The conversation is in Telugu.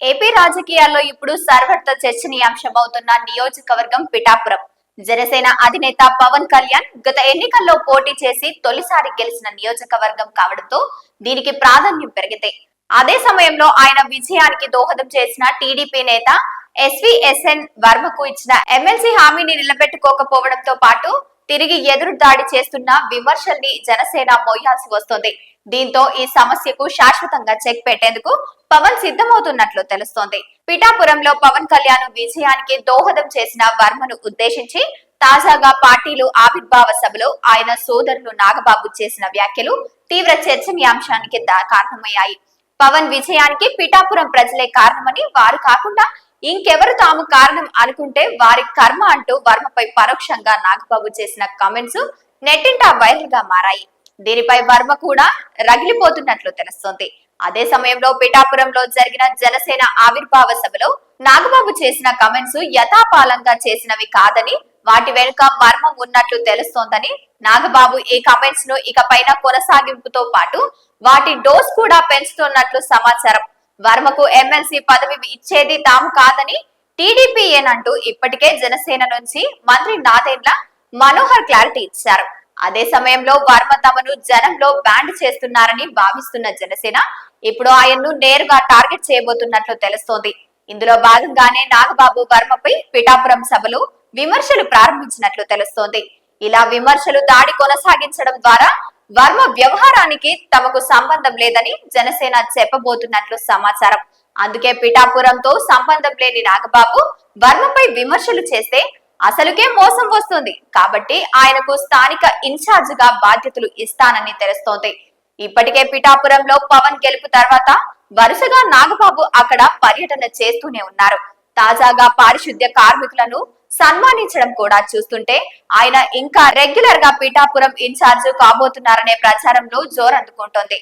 ఏపీ రాజకీయాల్లో ఇప్పుడు సర్వత్ర చర్చనీయాంశమవుతున్న నియోజకవర్గం పిఠాపురం. జనసేన అధినేత పవన్ కళ్యాణ్ గత ఎన్నికల్లో పోటీ చేసి తొలిసారి గెలిచిన నియోజకవర్గం కావడంతో దీనికి ప్రాధాన్యం పెరిగింది. అదే సమయంలో ఆయన విజయానికి దోహదం చేసిన టీడీపీ నేత ఎస్విఎస్ఎన్ వర్మకు ఇచ్చిన ఎమ్మెల్సీ హామీని నిలబెట్టుకోకపోవడంతో పాటు తిరిగి ఎదురు దాడి చేస్తున్న విమర్శల్ని జనసేన మోయాల్సి వస్తోంది. దీంతో ఈ సమస్యకు శాశ్వతంగా చెక్ పెట్టేందుకు పవన్ సిద్ధమవుతున్నట్లు తెలుస్తోంది. పిఠాపురంలో పవన్ కళ్యాణ్ విజయానికి దోహదం చేసిన వర్మను ఉద్దేశించి తాజాగా పార్టీలు ఆవిర్భావ సభలో ఆయన సోదరులు నాగబాబు చేసిన వ్యాఖ్యలు తీవ్ర చర్చనీయాంశానికి కారణమయ్యాయి. పవన్ విజయానికి పిఠాపురం ప్రజలే కారణమని, వారు కాకుండా ఇంకెవరు తాము కారణం అనుకుంటే వారి కర్మ అంటూ వర్మపై పరోక్షంగా నాగబాబు చేసిన కామెంట్స్ నెట్టింట వైరల్ గా మారాయి. దీనిపై వర్మ కూడా రగిలిపోతున్నట్లు తెలుస్తోంది. అదే సమయంలో పిఠాపురంలో జరిగిన జనసేన ఆవిర్భావ సభలో నాగబాబు చేసిన కమెంట్స్ యథాపాలంగా చేసినవి కాదని, వాటి వెనుక మర్మం ఉన్నట్లు తెలుస్తోందని, నాగబాబు ఈ కమెంట్స్ ను ఇకపైన కొనసాగింపుతో పాటు వాటి డోస్ కూడా పెంచుతున్నట్లు సమాచారం. వర్మకు ఎమ్మెల్సీ పదవి ఇచ్చేది తాము కాదని టీడీపీయేనంటూ ఇప్పటికే జనసేన నుంచి మంత్రి నాదెండ్ల మనోహర్ క్లారిటీ ఇచ్చారు. అదే సమయంలో వర్మ తమను జనంలో బ్యాండ్ చేస్తున్నారని భావిస్తున్న జనసేన ఇప్పుడు ఆయన్ను నేరుగా టార్గెట్ చేయబోతున్నట్లు తెలుస్తోంది. ఇందులో భాగంగానే నాగబాబు వర్మపై పిఠాపురం సభలో విమర్శలు ప్రారంభించినట్లు తెలుస్తోంది. ఇలా విమర్శలు దాడి కొనసాగించడం ద్వారా వర్మ వ్యవహారానికి తమకు సంబంధం లేదని జనసేన చెప్పబోతున్నట్లు సమాచారం. అందుకే పిఠాపురంతో సంబంధం లేని నాగబాబు వర్మపై విమర్శలు చేస్తే అసలుకే మోసం వస్తుంది కాబట్టి ఆయనకు స్థానిక ఇన్ఛార్జ్ గా బాధ్యతలు ఇస్తానని తెలుస్తోంది. ఇప్పటికే పిఠాపురంలో పవన్ గెలుపు తర్వాత వరుసగా నాగబాబు అక్కడ పర్యటన చేస్తూనే ఉన్నారు. తాజాగా పారిశుద్ధ్య కార్మికులను సన్మానించడం కూడా చూస్తుంటే ఆయన ఇంకా రెగ్యులర్ గా పిఠాపురం ఇన్ఛార్జ్ కాబోతున్నారనే ప్రచారంలో జోరందుకుంటోంది.